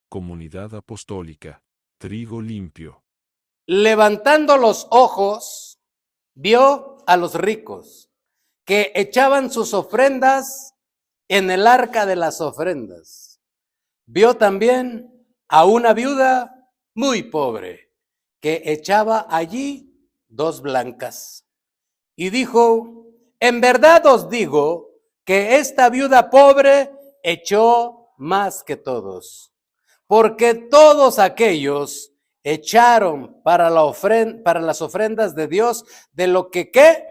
Comunidad Apostólica, Trigo Limpio. Levantando los ojos, vio a los ricos que echaban sus ofrendas en el arca de las ofrendas. Vio también a una viuda muy pobre que echaba allí 2 blancas. Y dijo: en verdad os digo que esta viuda pobre echó más que todos, porque todos aquellos echaron para las ofrendas de Dios de lo que ¿qué?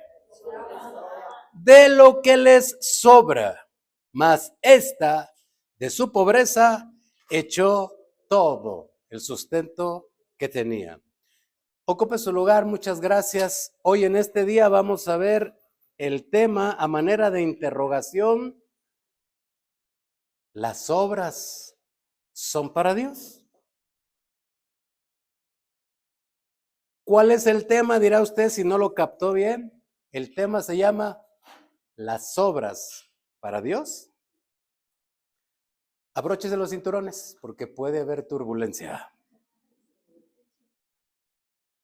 De lo que les sobra, mas esta de su pobreza echó todo el sustento que tenía. Ocupe su lugar, muchas gracias. Hoy en este día vamos a ver el tema a manera de interrogación: ¿las obras son para Dios? ¿Cuál es el tema? Dirá usted si no lo captó bien. El tema se llama ¿las obras para Dios? Abróchese los cinturones porque puede haber turbulencia.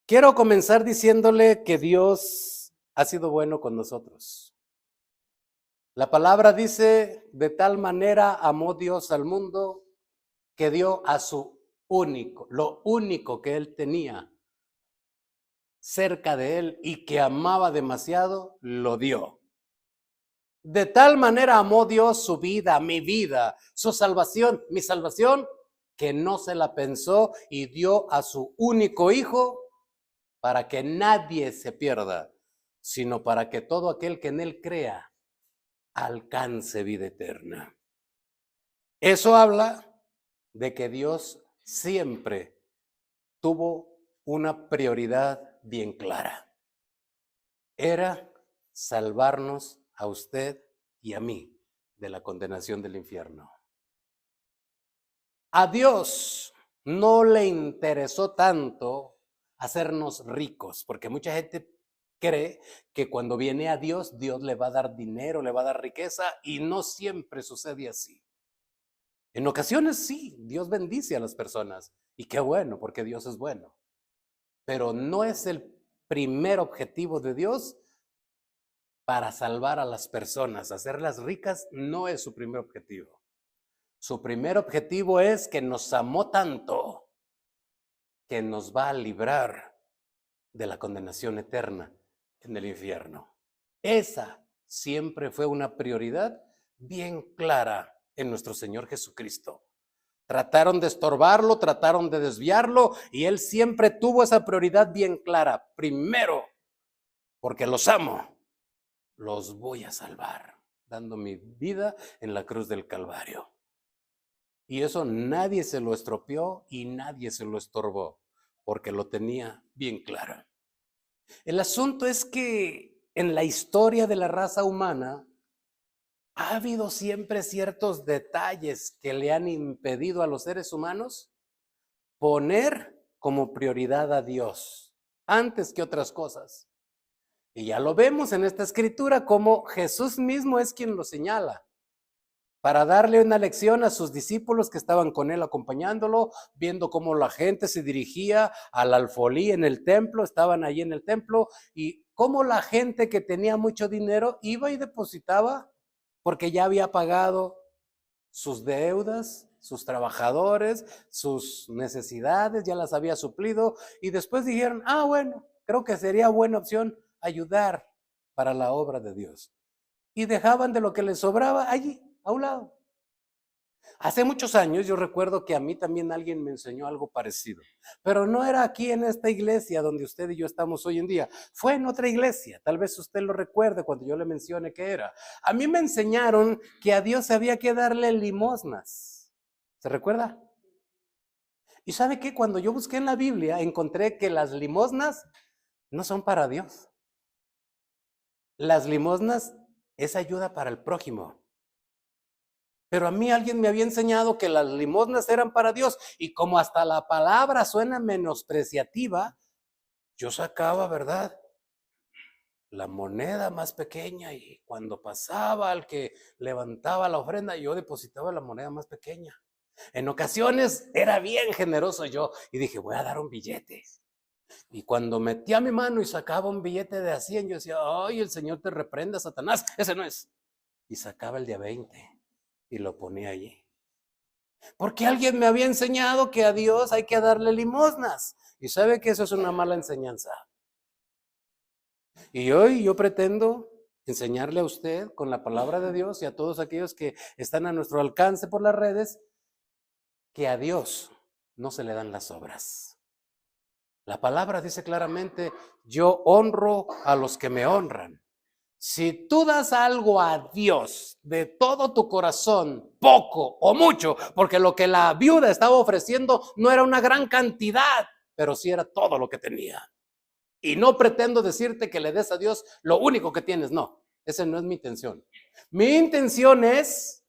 Quiero comenzar diciéndole que Dios ha sido bueno con nosotros. La palabra dice: de tal manera amó Dios al mundo que dio a su único, lo único que él tenía cerca de él y que amaba demasiado, lo dio. De tal manera amó Dios su vida, mi vida, su salvación, mi salvación, que no se la pensó y dio a su único hijo para que nadie se pierda, sino para que todo aquel que en él crea alcance vida eterna. Eso habla de que Dios siempre tuvo una prioridad bien clara. Era salvarnos a usted y a mí de la condenación del infierno. A Dios no le interesó tanto hacernos ricos, porque mucha gente cree que cuando viene a Dios, Dios le va a dar dinero, le va a dar riqueza, y no siempre sucede así. En ocasiones sí, Dios bendice a las personas, y qué bueno, porque Dios es bueno. Pero no es el primer objetivo de Dios para salvar a las personas. Hacerlas ricas no es su primer objetivo. Su primer objetivo es que nos amó tanto que nos va a librar de la condenación eterna en el infierno. Esa siempre fue una prioridad bien clara en nuestro Señor Jesucristo. Trataron de estorbarlo, trataron de desviarlo, y Él siempre tuvo esa prioridad bien clara. Primero, porque los amo, los voy a salvar, dando mi vida en la cruz del Calvario. Y eso nadie se lo estropeó y nadie se lo estorbó, porque lo tenía bien claro. El asunto es que en la historia de la raza humana ha habido siempre ciertos detalles que le han impedido a los seres humanos poner como prioridad a Dios antes que otras cosas. Y ya lo vemos en esta escritura como Jesús mismo es quien lo señala, para darle una lección a sus discípulos que estaban con él acompañándolo, viendo cómo la gente se dirigía al alfolí en el templo, estaban allí en el templo, y cómo la gente que tenía mucho dinero iba y depositaba, porque ya había pagado sus deudas, sus trabajadores, sus necesidades, ya las había suplido, y después dijeron: bueno, creo que sería buena opción ayudar para la obra de Dios. Y dejaban de lo que les sobraba allí, a un lado. Hace muchos años yo recuerdo que a mí también alguien me enseñó algo parecido, pero no era aquí en esta iglesia donde usted y yo estamos hoy en día, fue en otra iglesia, tal vez usted lo recuerde cuando yo le mencione qué era. A mí me enseñaron que a Dios había que darle limosnas, ¿se recuerda? Y ¿sabe qué? Cuando yo busqué en la Biblia encontré que las limosnas no son para Dios. Las limosnas es ayuda para el prójimo. Pero a mí alguien me había enseñado que las limosnas eran para Dios, y como hasta la palabra suena menospreciativa, yo sacaba, ¿verdad?, la moneda más pequeña, y cuando pasaba al que levantaba la ofrenda, yo depositaba la moneda más pequeña. En ocasiones era bien generoso yo y dije, voy a dar un billete. Y cuando metía mi mano y sacaba un billete de a 100, yo decía, ay, el Señor te reprenda, Satanás, ese no es. Y sacaba el de a 20 y lo ponía allí. Porque alguien me había enseñado que a Dios hay que darle limosnas. Y sabe que eso es una mala enseñanza. Y hoy yo pretendo enseñarle a usted con la palabra de Dios y a todos aquellos que están a nuestro alcance por las redes, que a Dios no se le dan las obras. La palabra dice claramente, yo honro a los que me honran. Si tú das algo a Dios de todo tu corazón, poco o mucho, porque lo que la viuda estaba ofreciendo no era una gran cantidad, pero sí era todo lo que tenía. Y no pretendo decirte que le des a Dios lo único que tienes, no, esa no es mi intención. Mi intención es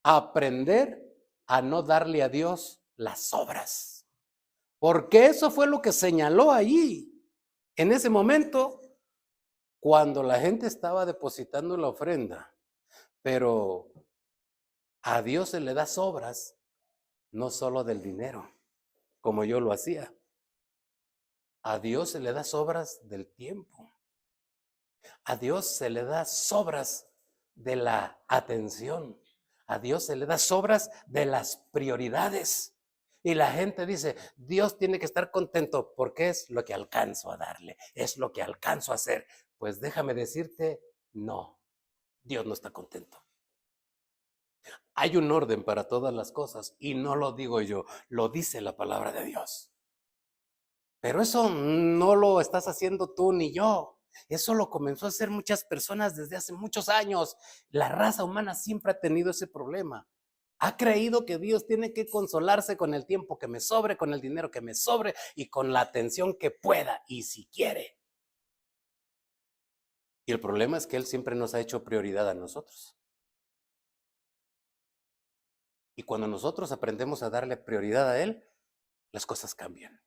aprender a no darle a Dios las obras, porque eso fue lo que señaló allí, en ese momento, cuando la gente estaba depositando la ofrenda. Pero a Dios se le da sobras, no solo del dinero, como yo lo hacía. A Dios se le da sobras del tiempo. A Dios se le da sobras de la atención. A Dios se le da sobras de las prioridades. Y la gente dice, Dios tiene que estar contento porque es lo que alcanzo a darle, es lo que alcanzo a hacer. Pues déjame decirte, no, Dios no está contento. Hay un orden para todas las cosas y no lo digo yo, lo dice la palabra de Dios. Pero eso no lo estás haciendo tú ni yo. Eso lo comenzó a hacer muchas personas desde hace muchos años. La raza humana siempre ha tenido ese problema. Ha creído que Dios tiene que consolarse con el tiempo que me sobre, con el dinero que me sobre y con la atención que pueda y si quiere. Y el problema es que Él siempre nos ha hecho prioridad a nosotros. Y cuando nosotros aprendemos a darle prioridad a Él, las cosas cambian.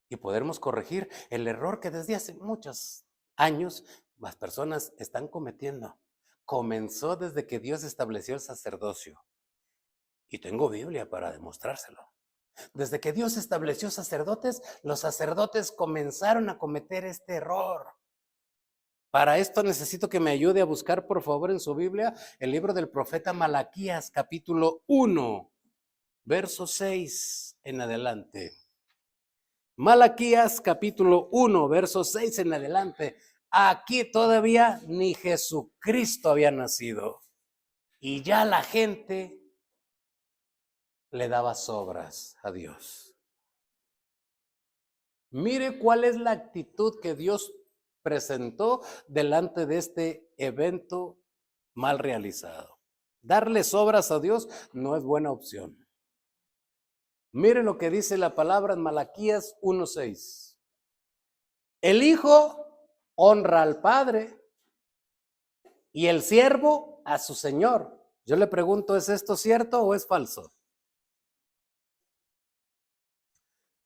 Y podemos corregir el error que desde hace muchos años las personas están cometiendo. Comenzó desde que Dios estableció el sacerdocio. Y tengo Biblia para demostrárselo. Desde que Dios estableció sacerdotes, los sacerdotes comenzaron a cometer este error. Para esto necesito que me ayude a buscar, por favor, en su Biblia, el libro del profeta Malaquías, capítulo 1, verso 6 en adelante. Malaquías capítulo 1, verso 6 en adelante. Aquí todavía ni Jesucristo había nacido. Y ya la gente le daba sobras a Dios. Mire cuál es la actitud que Dios presentó delante de este evento mal realizado. Darle sobras a Dios no es buena opción. Mire lo que dice la palabra en Malaquías 1:6. El hijo honra al padre y el siervo a su señor. Yo le pregunto, ¿es esto cierto o es falso?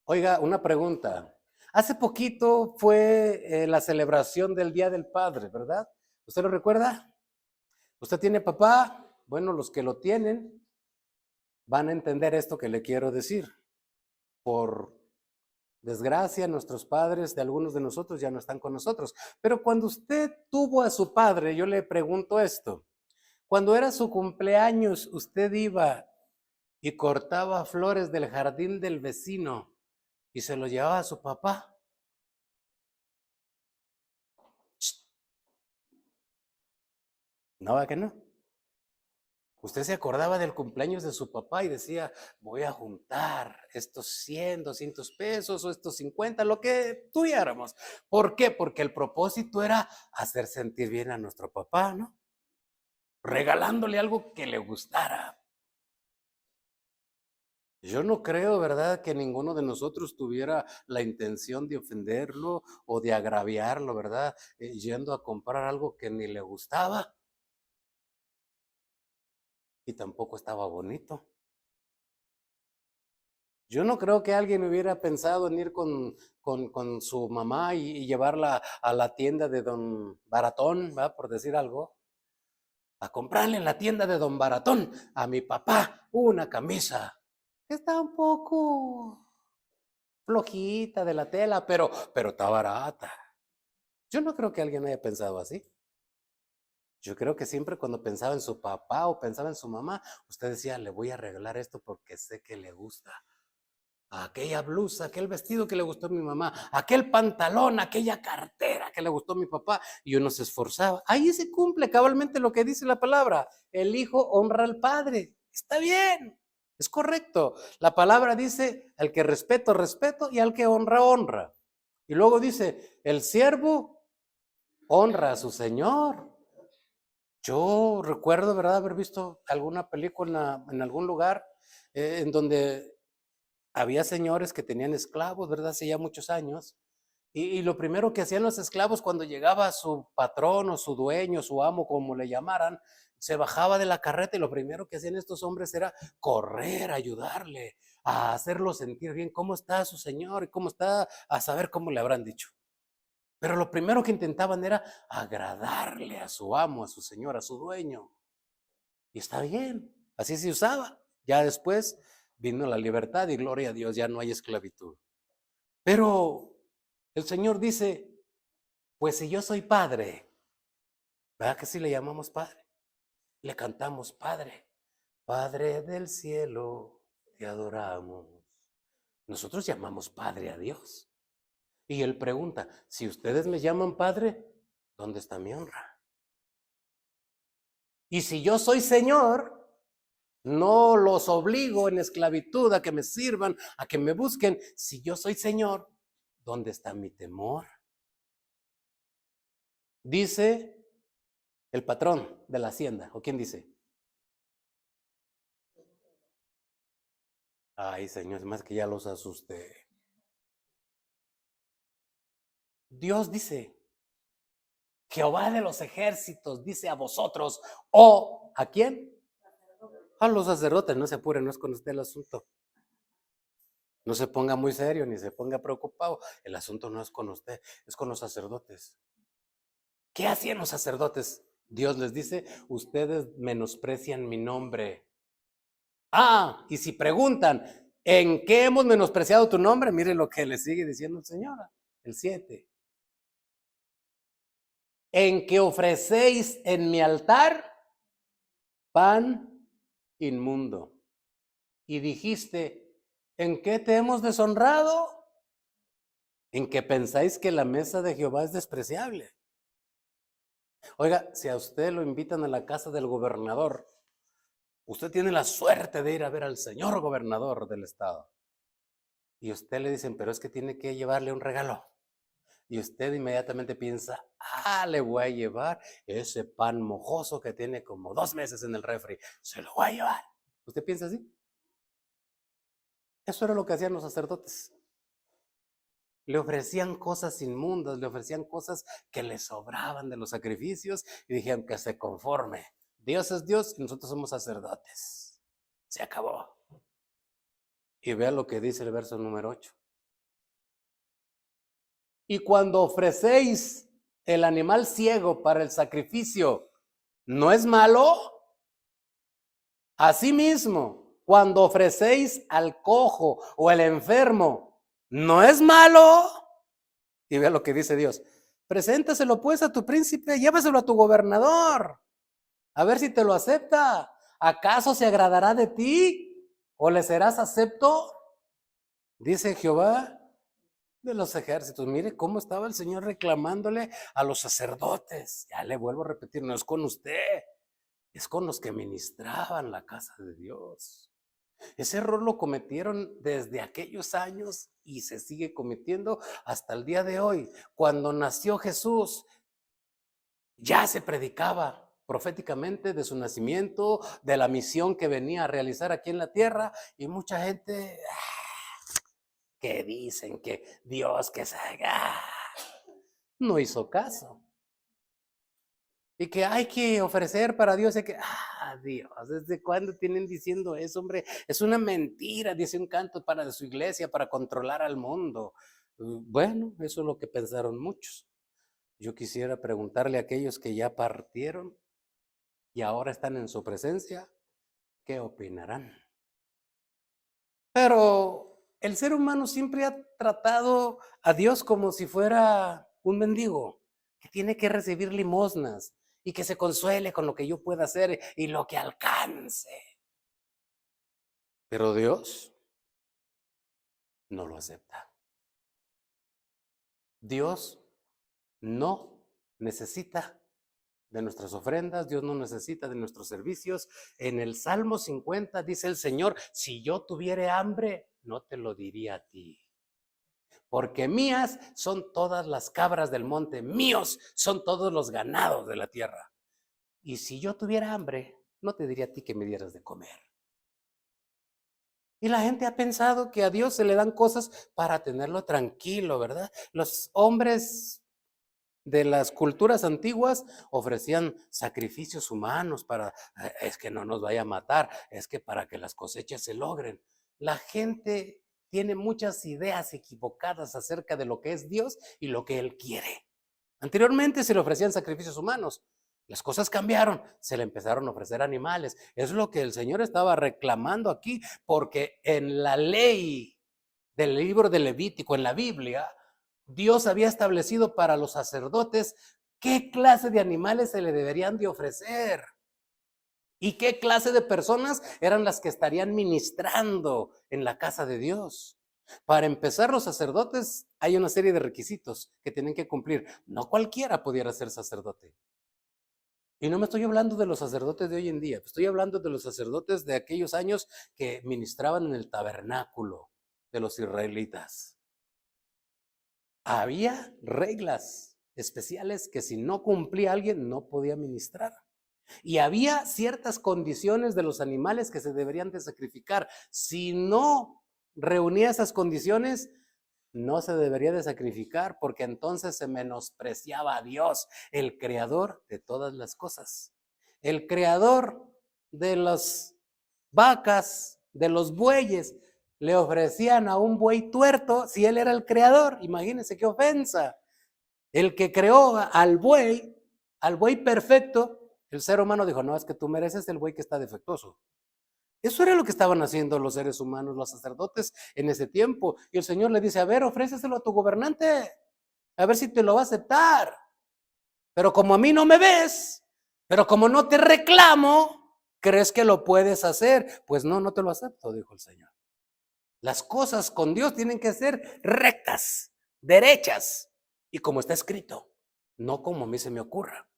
Oiga, una pregunta. Hace poquito fue la celebración del Día del Padre, ¿verdad? ¿Usted lo recuerda? ¿Usted tiene papá? Bueno, los que lo tienen van a entender esto que le quiero decir. Por desgracia, nuestros padres de algunos de nosotros ya no están con nosotros. Pero cuando usted tuvo a su padre, yo le pregunto esto. Cuando era su cumpleaños, usted iba y cortaba flores del jardín del vecino y se lo llevaba a su papá. No, ¿va que no? Usted se acordaba del cumpleaños de su papá y decía, voy a juntar estos 100, 200 pesos o estos 50, lo que tuviéramos. ¿Por qué? Porque el propósito era hacer sentir bien a nuestro papá, ¿no? Regalándole algo que le gustara. Yo no creo, ¿verdad?, que ninguno de nosotros tuviera la intención de ofenderlo o de agraviarlo, ¿verdad?, yendo a comprar algo que ni le gustaba. Y tampoco estaba bonito. Yo no creo que alguien hubiera pensado en ir con su mamá y llevarla a la tienda de don Baratón, ¿va? Por decir algo. a comprarle en la tienda de Don Baratón a mi papá una camisa que está un poco flojita de la tela, pero está barata. Yo no creo que alguien haya pensado así. Yo creo que siempre cuando pensaba en su papá o pensaba en su mamá, usted decía, le voy a regalar esto porque sé que le gusta. Aquella blusa, aquel vestido que le gustó a mi mamá, aquel pantalón, aquella cartera que le gustó a mi papá, y uno se esforzaba. Ahí se cumple cabalmente lo que dice la palabra. El hijo honra al padre. Está bien, es correcto. La palabra dice, al que respeto, respeto, y al que honra, honra. Y luego dice, el siervo honra a su señor. Yo recuerdo, ¿verdad?, haber visto alguna película en algún lugar en donde había señores que tenían esclavos, ¿verdad? Hace ya muchos años. Y lo primero que hacían los esclavos cuando llegaba su patrón o su dueño, su amo, como le llamaran, se bajaba de la carreta y lo primero que hacían estos hombres era correr, ayudarle, a hacerlo sentir bien. ¿Cómo está su señor? ¿Y cómo está? A saber cómo le habrán dicho. Pero lo primero que intentaban era agradarle a su amo, a su señor, a su dueño. Y está bien, así se usaba. Ya después vino la libertad y gloria a Dios, ya no hay esclavitud. Pero el Señor dice, pues si yo soy padre, ¿verdad que sí le llamamos padre? Le cantamos Padre, Padre del cielo, te adoramos. Nosotros llamamos Padre a Dios. Y Él pregunta, si ustedes me llaman Padre, ¿dónde está mi honra? Y si yo soy Señor, no los obligo en esclavitud a que me sirvan, a que me busquen. Si yo soy Señor, ¿dónde está mi temor? Dice el patrón de la hacienda, ¿o quién dice? Ay, Señor, es más que ya los asusté. Dios dice, Jehová de los ejércitos dice a vosotros, o ¿a quién? A los sacerdotes, no se apuren, no es con usted el asunto. No se ponga muy serio ni se ponga preocupado. El asunto no es con usted, es con los sacerdotes. ¿Qué hacían los sacerdotes? Dios les dice, ustedes menosprecian mi nombre. Y si preguntan, ¿en qué hemos menospreciado tu nombre? Mire lo que le sigue diciendo el Señor, el 7. En que ofrecéis en mi altar pan inmundo. Y dijiste, ¿en qué te hemos deshonrado? En que pensáis que la mesa de Jehová es despreciable. Oiga, si a usted lo invitan a la casa del gobernador, usted tiene la suerte de ir a ver al señor gobernador del estado. Y usted le dicen, pero es que tiene que llevarle un regalo. Y usted inmediatamente piensa, le voy a llevar ese pan mojoso que tiene como 2 meses en el refri. Se lo voy a llevar. ¿Usted piensa así? Eso era lo que hacían los sacerdotes. Le ofrecían cosas inmundas, le ofrecían cosas que le sobraban de los sacrificios y dijeron que se conforme. Dios es Dios y nosotros somos sacerdotes. Se acabó. Y vea lo que dice el verso número 8. Y cuando ofrecéis el animal ciego para el sacrificio, ¿no es malo? Asimismo, cuando ofrecéis al cojo o al enfermo, ¿no es malo? Y vea lo que dice Dios. Preséntaselo pues a tu príncipe, llévaselo a tu gobernador, a ver si te lo acepta. ¿Acaso se agradará de ti o le serás acepto? Dice Jehová de los ejércitos. Mire cómo estaba el Señor reclamándole a los sacerdotes. Ya le vuelvo a repetir, no es con usted, es con los que ministraban la casa de Dios. Ese error lo cometieron desde aquellos años y se sigue cometiendo hasta el día de hoy. Cuando nació Jesús, ya se predicaba proféticamente de su nacimiento, de la misión que venía a realizar aquí en la tierra, y mucha gente que dicen que Dios que se no hizo caso. Y que hay que ofrecer para Dios, y que, Dios, ¿desde cuándo tienen diciendo eso, hombre? Es una mentira, dice un canto para de su iglesia, para controlar al mundo. Bueno, eso es lo que pensaron muchos. Yo quisiera preguntarle a aquellos que ya partieron, y ahora están en su presencia, ¿qué opinarán? Pero el ser humano siempre ha tratado a Dios como si fuera un mendigo, que tiene que recibir limosnas y que se consuele con lo que yo pueda hacer y lo que alcance. Pero Dios no lo acepta. Dios no necesita de nuestras ofrendas, Dios no necesita de nuestros servicios. En el Salmo 50 dice el Señor, si yo tuviera hambre, no te lo diría a ti. Porque mías son todas las cabras del monte, míos son todos los ganados de la tierra. Y si yo tuviera hambre, no te diría a ti que me dieras de comer. Y la gente ha pensado que a Dios se le dan cosas para tenerlo tranquilo, ¿verdad? Los hombres de las culturas antiguas ofrecían sacrificios humanos para, es que no nos vaya a matar, es que para que las cosechas se logren. La gente tiene muchas ideas equivocadas acerca de lo que es Dios y lo que Él quiere. Anteriormente se le ofrecían sacrificios humanos. Las cosas cambiaron, se le empezaron a ofrecer animales. Es lo que el Señor estaba reclamando aquí, porque en la ley del libro de Levítico, en la Biblia, Dios había establecido para los sacerdotes qué clase de animales se le deberían de ofrecer y qué clase de personas eran las que estarían ministrando en la casa de Dios. Para empezar, los sacerdotes, hay una serie de requisitos que tienen que cumplir. No cualquiera pudiera ser sacerdote. Y no me estoy hablando de los sacerdotes de hoy en día, estoy hablando de los sacerdotes de aquellos años que ministraban en el tabernáculo de los israelitas. Había reglas especiales que si no cumplía alguien no podía ministrar. Y había ciertas condiciones de los animales que se deberían de sacrificar. Si no reunía esas condiciones, no se debería de sacrificar, porque entonces se menospreciaba a Dios, el creador de todas las cosas. El creador de las vacas, de los bueyes, le ofrecían a un buey tuerto si él era el creador. Imagínense qué ofensa. El que creó al buey perfecto, el ser humano dijo, no, es que tú mereces el buey que está defectuoso. Eso era lo que estaban haciendo los seres humanos, los sacerdotes en ese tiempo. Y el Señor le dice, a ver, ofréceselo a tu gobernante, a ver si te lo va a aceptar. Pero como a mí no me ves, pero como no te reclamo, ¿crees que lo puedes hacer? Pues no, no te lo acepto, dijo el Señor. Las cosas con Dios tienen que ser rectas, derechas, y como está escrito, no como a mí se me ocurra.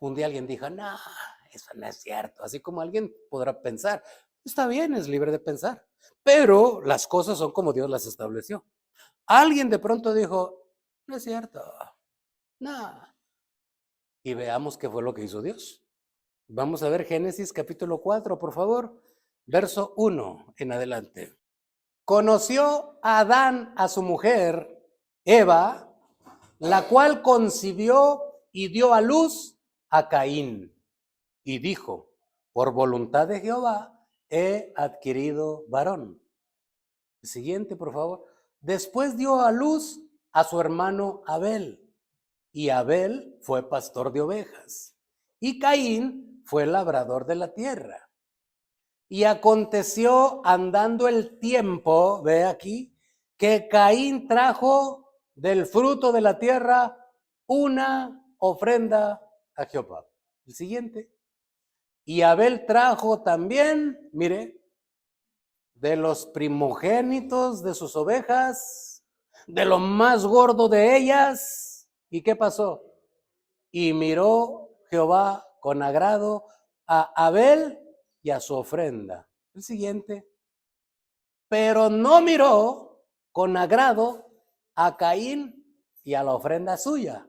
Un día alguien dijo, no, eso no es cierto. Así como alguien podrá pensar, está bien, es libre de pensar, pero las cosas son como Dios las estableció. Alguien de pronto dijo, no es cierto, no. Y veamos qué fue lo que hizo Dios. Vamos a ver Génesis capítulo 4, por favor, verso 1 en adelante. Conoció a Adán a su mujer, Eva, la cual concibió y dio a luz a Caín. Y dijo, por voluntad de Jehová he adquirido varón. El siguiente, por favor. Después dio a luz a su hermano Abel. Y Abel fue pastor de ovejas. Y Caín fue labrador de la tierra. Y aconteció andando el tiempo, ve aquí, que Caín trajo del fruto de la tierra una ofrenda a Jehová. El siguiente. Y Abel trajo también, mire, de los primogénitos de sus ovejas, de lo más gordo de ellas. ¿Y qué pasó? Y miró Jehová con agrado a Abel y a su ofrenda. El siguiente. Pero no miró con agrado a Caín y a la ofrenda suya.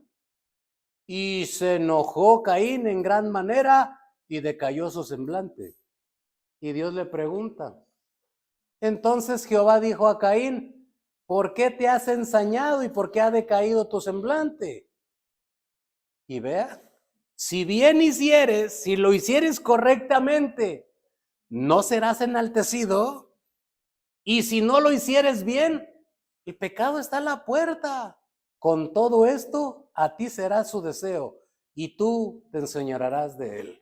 Y se enojó Caín en gran manera y decayó su semblante. Y Dios le pregunta. Entonces Jehová dijo a Caín, ¿por qué te has ensañado y por qué ha decaído tu semblante? Y vea, si bien hicieres, si lo hicieres correctamente, no serás enaltecido. Y si no lo hicieres bien, el pecado está a la puerta. Con todo esto, a ti será su deseo y tú te enseñorearás de él.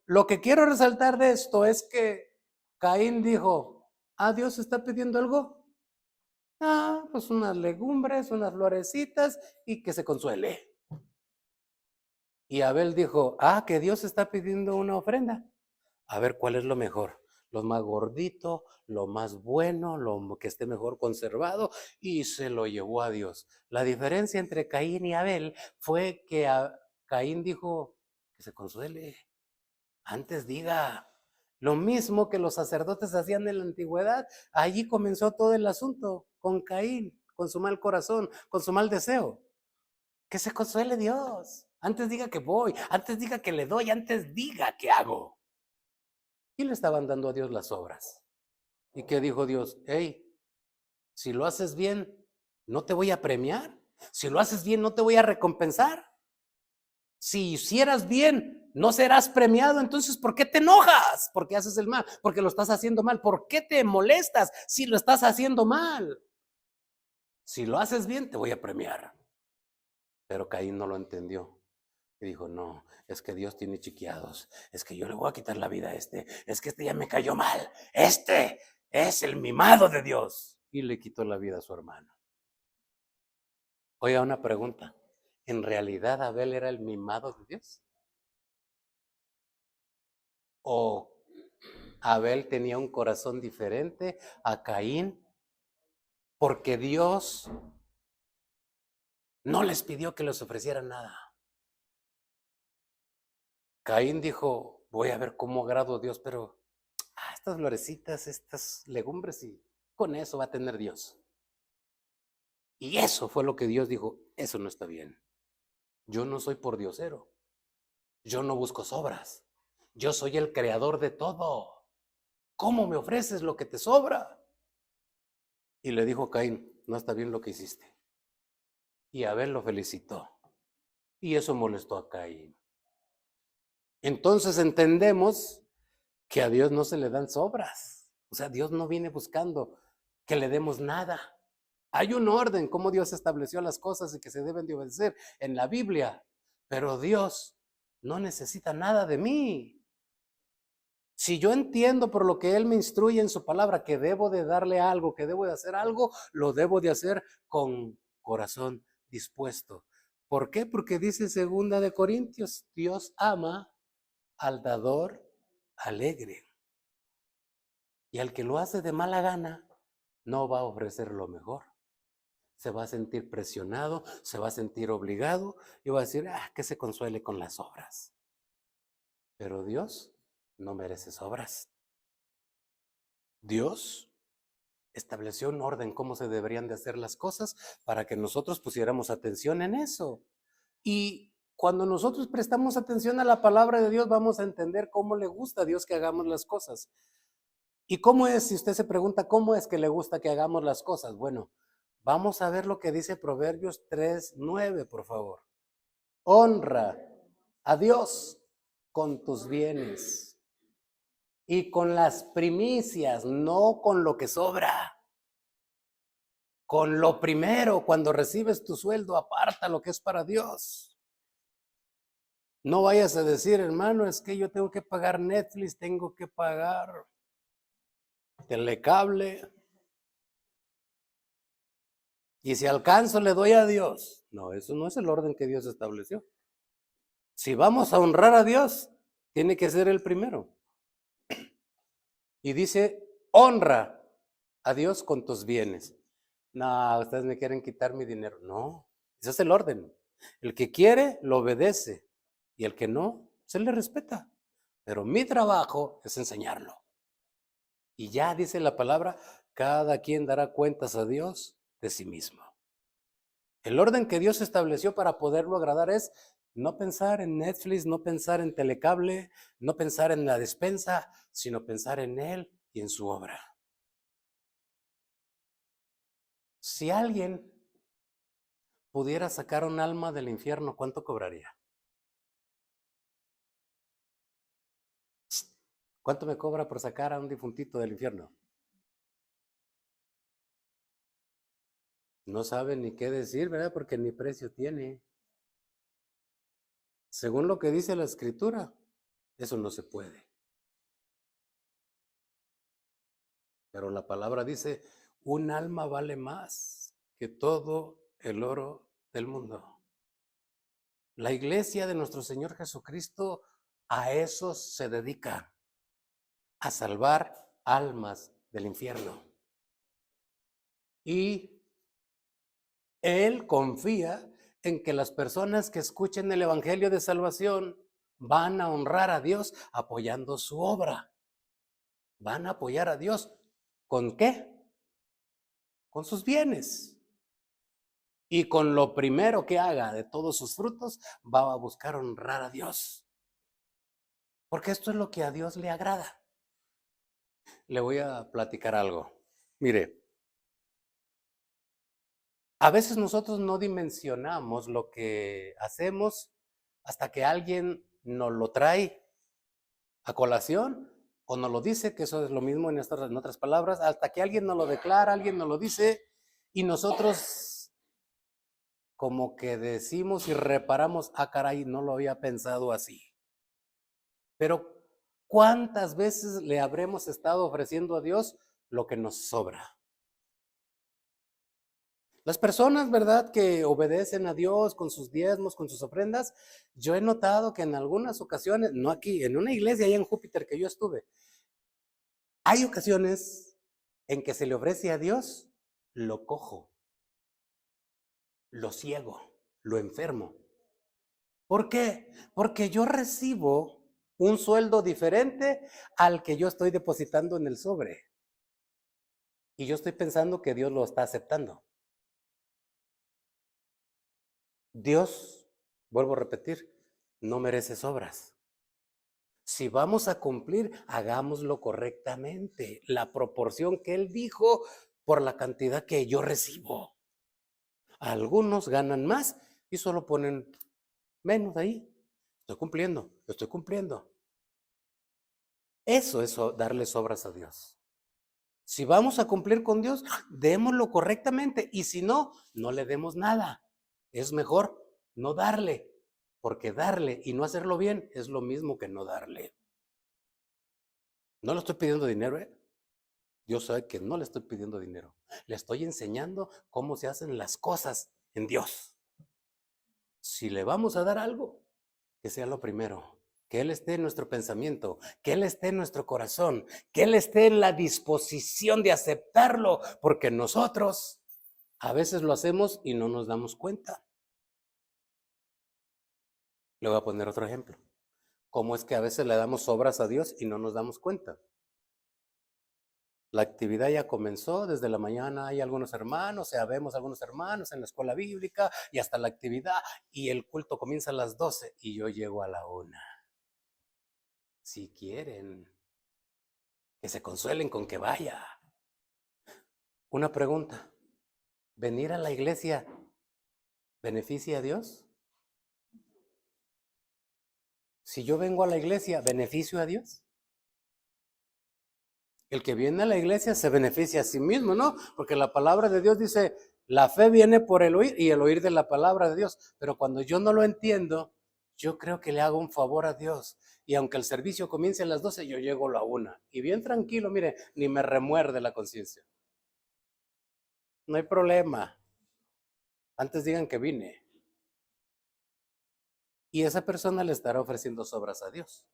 Lo que quiero resaltar de esto es que Caín dijo, ¿Dios está pidiendo algo? Pues unas legumbres, unas florecitas y que se consuele. Y Abel dijo, que Dios está pidiendo una ofrenda. A ver cuál es lo mejor, lo más gordito, lo más bueno, lo que esté mejor conservado, y se lo llevó a Dios. La diferencia entre Caín y Abel fue que Caín dijo que se consuele. Antes diga, lo mismo que los sacerdotes hacían en la antigüedad, allí comenzó todo el asunto con Caín, con su mal corazón, con su mal deseo. Que se consuele Dios. Antes diga que voy, antes diga que le doy, antes diga que hago. Y le estaban dando a Dios las obras. ¿Y qué dijo Dios? Hey, si lo haces bien, no te voy a premiar. Si lo haces bien, no te voy a recompensar. Si hicieras bien, no serás premiado. Entonces, ¿por qué te enojas? Porque haces el mal, porque lo estás haciendo mal. ¿Por qué te molestas si lo estás haciendo mal? Si lo haces bien, te voy a premiar. Pero Caín no lo entendió. Y dijo, no, es que Dios tiene chiquiados. Es que yo le voy a quitar la vida a este. Es que este ya me cayó mal. Este es el mimado de Dios. Y le quitó la vida a su hermano. Oiga, una pregunta. ¿En realidad Abel era el mimado de Dios? ¿O Abel tenía un corazón diferente a Caín? Porque Dios no les pidió que les ofrecieran nada. Caín dijo, voy a ver cómo agrado a Dios, pero estas florecitas, estas legumbres, y con eso va a tener Dios. Y eso fue lo que Dios dijo, eso no está bien. Yo no soy pordiosero. Yo no busco sobras. Yo soy el creador de todo. ¿Cómo me ofreces lo que te sobra? Y le dijo Caín, no está bien lo que hiciste. Y Abel lo felicitó. Y eso molestó a Caín. Entonces entendemos que a Dios no se le dan sobras. O sea, Dios no viene buscando que le demos nada. Hay un orden, cómo Dios estableció las cosas y que se deben de obedecer en la Biblia. Pero Dios no necesita nada de mí. Si yo entiendo por lo que Él me instruye en su palabra que debo de darle algo, que debo de hacer algo, lo debo de hacer con corazón dispuesto. ¿Por qué? Porque dice 2 Corintios, Dios ama al dador alegre. Y al que lo hace de mala gana, no va a ofrecer lo mejor. Se va a sentir presionado, se va a sentir obligado y va a decir, que se consuele con las obras. Pero Dios no merece obras. Dios estableció un orden cómo se deberían de hacer las cosas para que nosotros pusiéramos atención en eso. Y cuando nosotros prestamos atención a la palabra de Dios, vamos a entender cómo le gusta a Dios que hagamos las cosas. ¿Y cómo es, si usted se pregunta, cómo es que le gusta que hagamos las cosas? Bueno, vamos a ver lo que dice Proverbios 3:9, por favor. Honra a Dios con tus bienes y con las primicias, no con lo que sobra. Con lo primero, cuando recibes tu sueldo, aparta lo que es para Dios. No vayas a decir, hermano, es que yo tengo que pagar Netflix, tengo que pagar Telecable, y si alcanzo le doy a Dios. No, eso no es el orden que Dios estableció. Si vamos a honrar a Dios, tiene que ser el primero. Y dice, honra a Dios con tus bienes. No, ustedes me quieren quitar mi dinero. No, ese es el orden. El que quiere, lo obedece. Y el que no, se le respeta. Pero mi trabajo es enseñarlo. Y ya dice la palabra, cada quien dará cuentas a Dios de sí mismo. El orden que Dios estableció para poderlo agradar es no pensar en Netflix, no pensar en Telecable, no pensar en la despensa, sino pensar en Él y en su obra. Si alguien pudiera sacar un alma del infierno, ¿cuánto cobraría? ¿Cuánto me cobra por sacar a un difuntito del infierno? No saben ni qué decir, ¿verdad? Porque ni precio tiene. Según lo que dice la Escritura, Eso no se puede. Pero la palabra dice, un alma vale más que todo el oro del mundo. La iglesia de nuestro Señor Jesucristo a eso se dedica, a salvar almas del infierno. Y Él confía en que las personas que escuchen el Evangelio de Salvación van a honrar a Dios apoyando su obra. Van a apoyar a Dios. ¿Con qué? Con sus bienes. Y con lo primero que haga de todos sus frutos, va a buscar honrar a Dios. Porque esto es lo que a Dios le agrada. Le voy a platicar algo. Mire, a veces nosotros no dimensionamos lo que hacemos hasta que alguien nos lo trae a colación o nos lo dice, que eso es lo mismo en otras palabras, hasta que alguien nos lo declara, alguien nos lo dice y nosotros como que decimos y reparamos, ah, caray, no lo había pensado así. Pero ¿cuántas veces le habremos estado ofreciendo a Dios lo que nos sobra? Las personas, ¿verdad?, que obedecen a Dios con sus diezmos, con sus ofrendas, yo he notado que en algunas ocasiones, no aquí, en una iglesia allá en Júpiter que yo estuve, hay ocasiones en que se le ofrece a Dios lo cojo, lo ciego, lo enfermo. ¿Por qué? Porque yo recibo un sueldo diferente al que yo estoy depositando en el sobre. Y yo estoy pensando que Dios lo está aceptando. Dios, vuelvo a repetir, no merece obras. Si vamos a cumplir, hagámoslo correctamente. La proporción que Él dijo por la cantidad que yo recibo. Algunos ganan más y solo ponen menos ahí. Estoy cumpliendo, estoy cumpliendo. Eso es darle obras a Dios. Si vamos a cumplir con Dios, démoslo correctamente. Y si no, no le demos nada. Es mejor no darle, porque darle y no hacerlo bien es lo mismo que no darle. No le estoy pidiendo dinero, ¿eh? Dios sabe que no le estoy pidiendo dinero. Le estoy enseñando cómo se hacen las cosas en Dios. Si le vamos a dar algo, que sea lo primero. Que Él esté en nuestro pensamiento, que Él esté en nuestro corazón, que Él esté en la disposición de aceptarlo, porque nosotros a veces lo hacemos y no nos damos cuenta. Le voy a poner otro ejemplo. ¿Cómo es que a veces le damos obras a Dios y no nos damos cuenta? La actividad ya comenzó desde la mañana, hay algunos hermanos, vemos algunos hermanos en la escuela bíblica y hasta la actividad y el culto comienza a las 12 y yo llego a la 1. Si quieren, que se consuelen con que vaya. Una pregunta, ¿venir a la iglesia beneficia a Dios? Si yo vengo a la iglesia, ¿beneficio a Dios? El que viene a la iglesia se beneficia a sí mismo, ¿no? Porque la palabra de Dios dice, la fe viene por el oír y el oír de la palabra de Dios. Pero cuando yo no lo entiendo, yo creo que le hago un favor a Dios. Y aunque el servicio comience a las 12, yo llego a la 1. Y bien tranquilo, mire, ni me remuerde la conciencia. No hay problema. Antes digan que vine. Y esa persona le estará ofreciendo obras a Dios.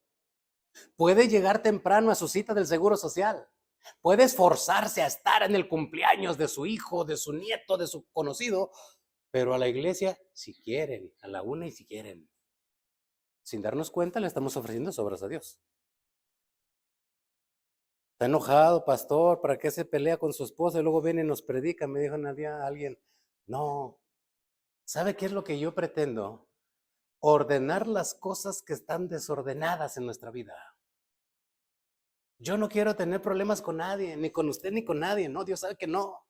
Puede llegar temprano a su cita del Seguro Social. Puede esforzarse a estar en el cumpleaños de su hijo, de su nieto, de su conocido, pero a la iglesia, si quieren, a la 1 y si quieren. Sin darnos cuenta, le estamos ofreciendo obras a Dios. Está enojado, pastor, ¿para qué se pelea con su esposa y luego viene y nos predica? Me dijo alguien. No, ¿sabe qué es lo que yo pretendo? Ordenar las cosas que están desordenadas en nuestra vida. Yo no quiero tener problemas con nadie, ni con usted ni con nadie, no, Dios sabe que no.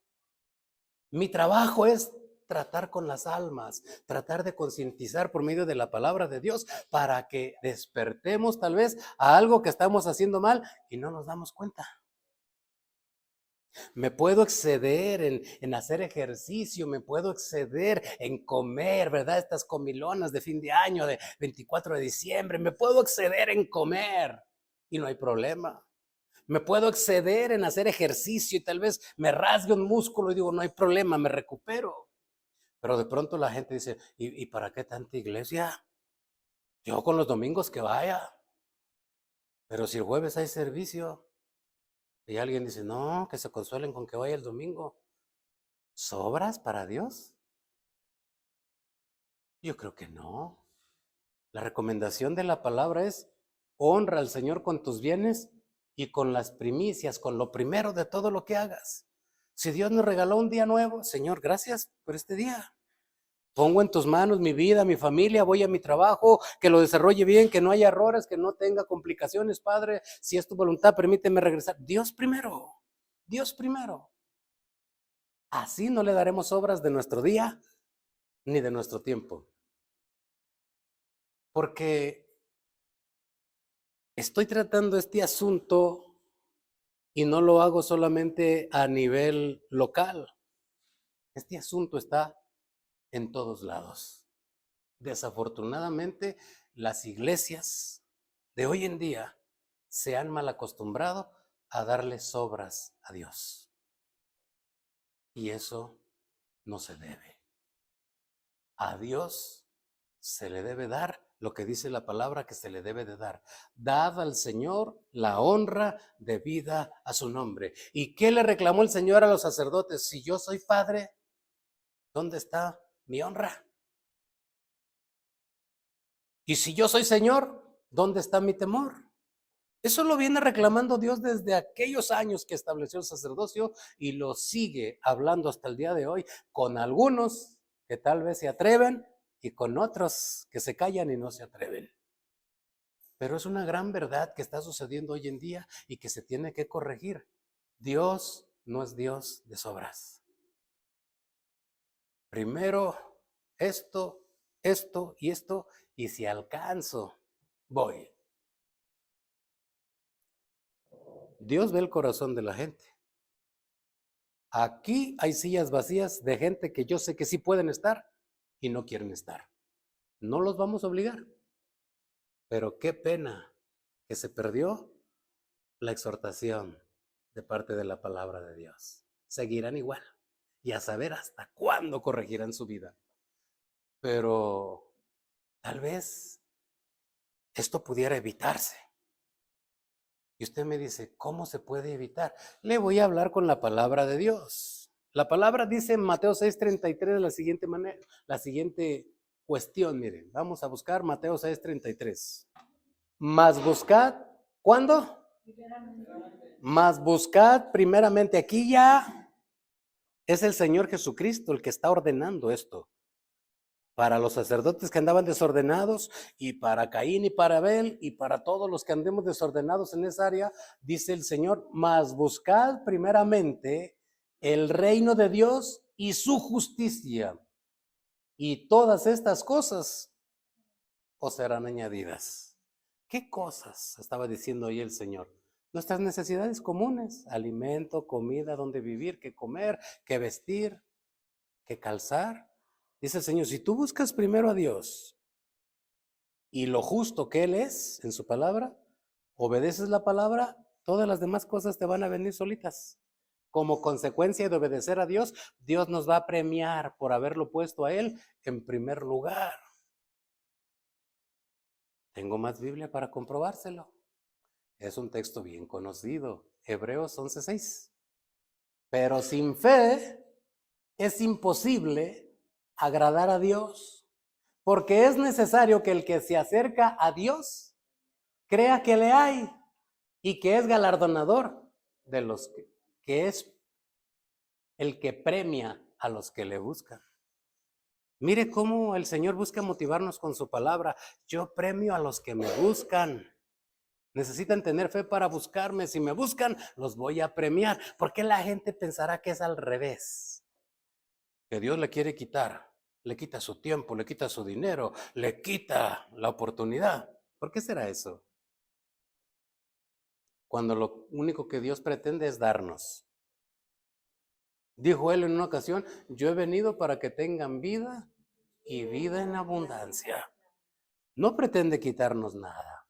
Mi trabajo es tratar con las almas, tratar de concientizar por medio de la palabra de Dios para que despertemos tal vez a algo que estamos haciendo mal y no nos damos cuenta. Me puedo exceder en hacer ejercicio, me puedo exceder en comer, ¿verdad? Estas comilonas de fin de año, de 24 de diciembre, me puedo exceder en comer y no hay problema. Me puedo exceder en hacer ejercicio y tal vez me rasgue un músculo y digo, no hay problema, me recupero. Pero de pronto la gente dice, ¿y para qué tanta iglesia? Yo con los domingos que vaya. Pero si el jueves hay servicio y alguien dice, no, que se consuelen con que vaya el domingo. ¿Sobras para Dios? Yo creo que no. La recomendación de la palabra es, honra al Señor con tus bienes y con las primicias, con lo primero de todo lo que hagas. Si Dios nos regaló un día nuevo, Señor, gracias por este día. Pongo en tus manos mi vida, mi familia, voy a mi trabajo, que lo desarrolle bien, que no haya errores, que no tenga complicaciones, Padre. Si es tu voluntad, permíteme regresar. Dios primero, Dios primero. Así no le daremos obras de nuestro día ni de nuestro tiempo. Porque estoy tratando este asunto y no lo hago solamente a nivel local. Este asunto está en todos lados. Desafortunadamente, las iglesias de hoy en día se han mal acostumbrado a darle obras a Dios. Y eso no se debe. A Dios se le debe dar lo que dice la palabra que se le debe de dar. Dad al Señor la honra debida a su nombre. ¿Y qué le reclamó el Señor a los sacerdotes? Si yo soy padre, ¿dónde está mi honra? Y si yo soy Señor, ¿dónde está mi temor? Eso lo viene reclamando Dios desde aquellos años que estableció el sacerdocio y lo sigue hablando hasta el día de hoy con algunos que tal vez se atreven y con otros que se callan y no se atreven. Pero es una gran verdad que está sucediendo hoy en día y que se tiene que corregir. Dios no es Dios de sobras. Primero esto y esto, y si alcanzo, voy. Dios ve el corazón de la gente. Aquí hay sillas vacías de gente que yo sé que sí pueden estar y no quieren estar. No los vamos a obligar. Pero qué pena que se perdió la exhortación de parte de la palabra de Dios. Seguirán igual y a saber hasta cuándo corregirán su vida. Pero tal vez esto pudiera evitarse. Y usted me dice, ¿cómo se puede evitar? Le voy a hablar con la palabra de Dios. La palabra dice en Mateo 6:33 de la siguiente manera, la siguiente cuestión, miren, vamos a buscar Mateo 6:33. Mas buscad, ¿cuándo? Mas buscad primeramente, aquí ya es el Señor Jesucristo el que está ordenando esto. Para los sacerdotes que andaban desordenados y para Caín y para Abel y para todos los que andemos desordenados en esa área, dice el Señor, mas buscad primeramente el reino de Dios y su justicia, y todas estas cosas os serán añadidas. ¿Qué cosas estaba diciendo ahí el Señor? Nuestras necesidades comunes, alimento, comida, donde vivir, qué comer, qué vestir, qué calzar. Dice el Señor, si tú buscas primero a Dios y lo justo que Él es en su palabra, obedeces la palabra, todas las demás cosas te van a venir solitas. Como consecuencia de obedecer a Dios, Dios nos va a premiar por haberlo puesto a Él en primer lugar. Tengo más Biblia para comprobárselo. Es un texto bien conocido, Hebreos 11:6. Pero sin fe es imposible agradar a Dios, porque es necesario que el que se acerca a Dios crea que le hay y que es galardonador de los que es el que premia a los que le buscan. Mire cómo el Señor busca motivarnos con su palabra. Yo premio a los que me buscan. Necesitan tener fe para buscarme. Si me buscan, los voy a premiar. ¿Por qué la gente pensará que es al revés? Que Dios le quiere quitar. Le quita su tiempo, le quita su dinero, le quita la oportunidad. ¿Por qué será eso? Cuando lo único que Dios pretende es darnos. Dijo él en una ocasión, yo he venido para que tengan vida y vida en abundancia. No pretende quitarnos nada,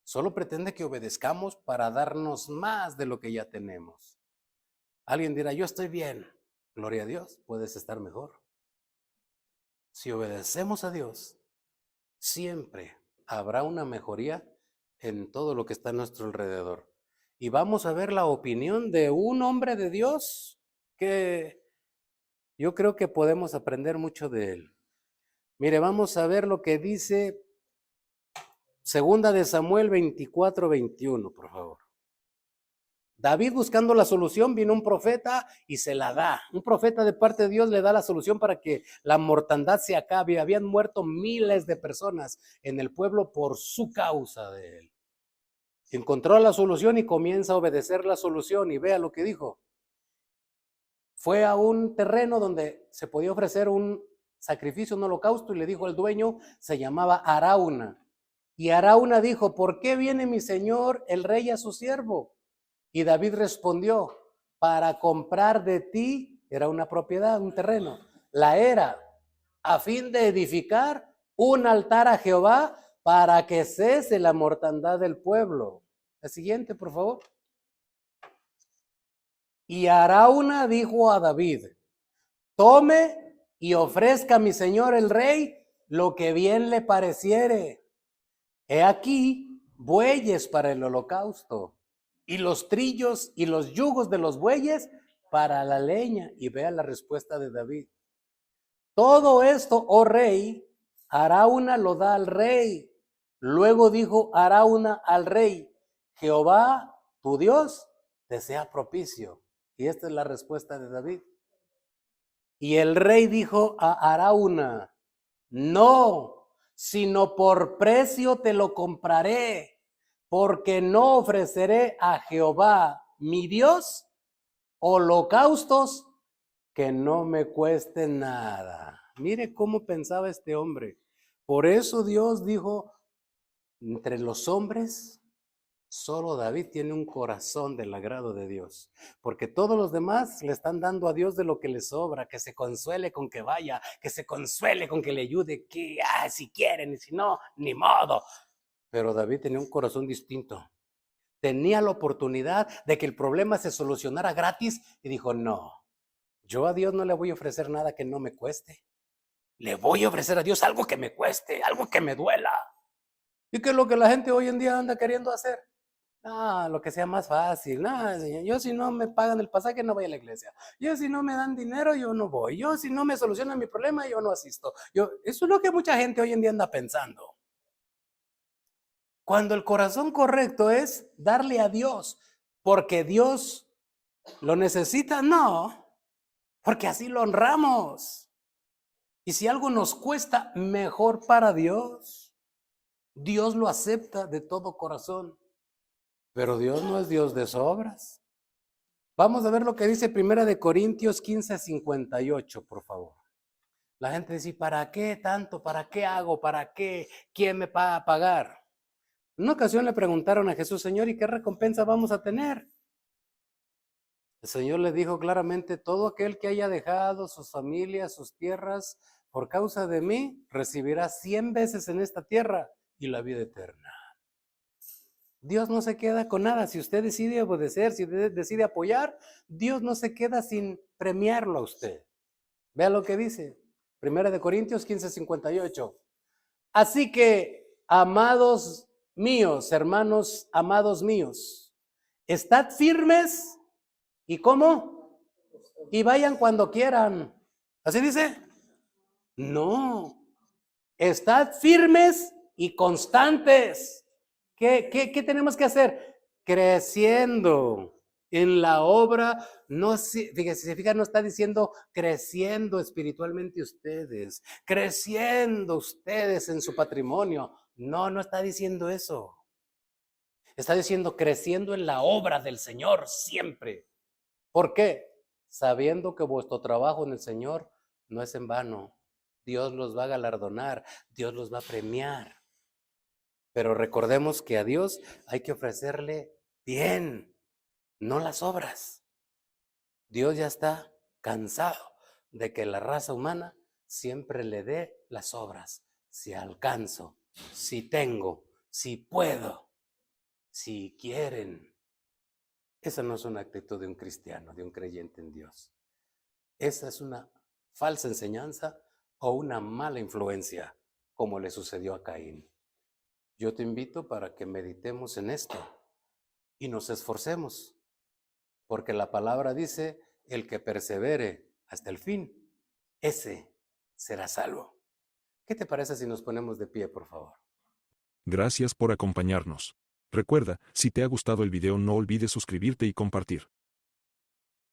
solo pretende que obedezcamos para darnos más de lo que ya tenemos. Alguien dirá, yo estoy bien. Gloria a Dios, puedes estar mejor. Si obedecemos a Dios, siempre habrá una mejoría en todo lo que está a nuestro alrededor. Y vamos a ver la opinión de un hombre de Dios que yo creo que podemos aprender mucho de él. Mire, vamos a ver lo que dice Segunda de Samuel 24:21, por favor. David buscando la solución, vino un profeta y se la da. Un profeta de parte de Dios le da la solución para que la mortandad se acabe. Habían muerto miles de personas en el pueblo por su causa de él. Encontró la solución y comienza a obedecer la solución y vea lo que dijo. Fue a un terreno donde se podía ofrecer un sacrificio, un holocausto y le dijo al dueño, se llamaba Arauna. Y Arauna dijo, ¿por qué viene mi señor el rey a su siervo? Y David respondió, para comprar de ti, era una propiedad, un terreno, la era, a fin de edificar un altar a Jehová para que cese la mortandad del pueblo. La siguiente, por favor. Y Arauna dijo a David, tome y ofrezca a mi señor el rey lo que bien le pareciere. He aquí bueyes para el holocausto, y los trillos y los yugos de los bueyes para la leña. Y vea la respuesta de David. Todo esto, oh rey, Arauna lo da al rey. Luego dijo Arauna al rey, Jehová, tu Dios, te sea propicio. Y esta es la respuesta de David. Y el rey dijo a Arauna, no, sino por precio te lo compraré, porque no ofreceré a Jehová, mi Dios, holocaustos que no me cuesten nada. Mire cómo pensaba este hombre. Por eso Dios dijo, entre los hombres, solo David tiene un corazón del agrado de Dios, porque todos los demás le están dando a Dios de lo que le sobra, que se consuele con que vaya, que se consuele con que le ayude, que si quieren y si no, ni modo. Pero David tenía un corazón distinto. Tenía la oportunidad de que el problema se solucionara gratis y dijo, no, yo a Dios no le voy a ofrecer nada que no me cueste. Le voy a ofrecer a Dios algo que me cueste, algo que me duela. ¿Y qué es lo que la gente hoy en día anda queriendo hacer? Lo que sea más fácil. Yo si no me pagan el pasaje no voy a la iglesia. Yo si no me dan dinero yo no voy. Yo si no me solucionan mi problema yo no asisto. Eso es lo que mucha gente hoy en día anda pensando. Cuando el corazón correcto es darle a Dios porque Dios lo necesita, no, porque así lo honramos. Y si algo nos cuesta, mejor para Dios. Dios lo acepta de todo corazón. Pero Dios no es Dios de sobras. Vamos a ver lo que dice 1 Corintios 15:58, por favor. La gente dice, ¿para qué tanto? ¿Para qué hago? ¿Para qué? ¿Quién me va a pagar? En una ocasión le preguntaron a Jesús, Señor, ¿y qué recompensa vamos a tener? El Señor le dijo claramente, todo aquel que haya dejado sus familias, sus tierras, por causa de mí, recibirá 100 veces en esta tierra y la vida eterna. Dios no se queda con nada. Si usted decide obedecer, si decide apoyar, Dios no se queda sin premiarlo a usted. Vea lo que dice, 1 Corintios 15:58. Así que, amados míos, hermanos, amados míos, estad firmes y ¿cómo? Y vayan cuando quieran. ¿Así dice? No. Estad firmes y constantes. ¿Qué tenemos que hacer? Creciendo en la obra. No, fíjese, se fija, no está diciendo creciendo espiritualmente ustedes, creciendo ustedes en su patrimonio. No está diciendo eso. Está diciendo creciendo en la obra del Señor siempre. ¿Por qué? Sabiendo que vuestro trabajo en el Señor no es en vano. Dios los va a galardonar, Dios los va a premiar. Pero recordemos que a Dios hay que ofrecerle bien, no las obras. Dios ya está cansado de que la raza humana siempre le dé las obras. Si alcanzo, si tengo, si puedo, si quieren. Esa no es una actitud de un cristiano, de un creyente en Dios. Esa es una falsa enseñanza o una mala influencia, como le sucedió a Caín. Yo te invito para que meditemos en esto y nos esforcemos, porque la palabra dice, el que persevere hasta el fin, ese será salvo. ¿Qué te parece si nos ponemos de pie, por favor? Gracias por acompañarnos. Recuerda, si te ha gustado el video no olvides suscribirte y compartir.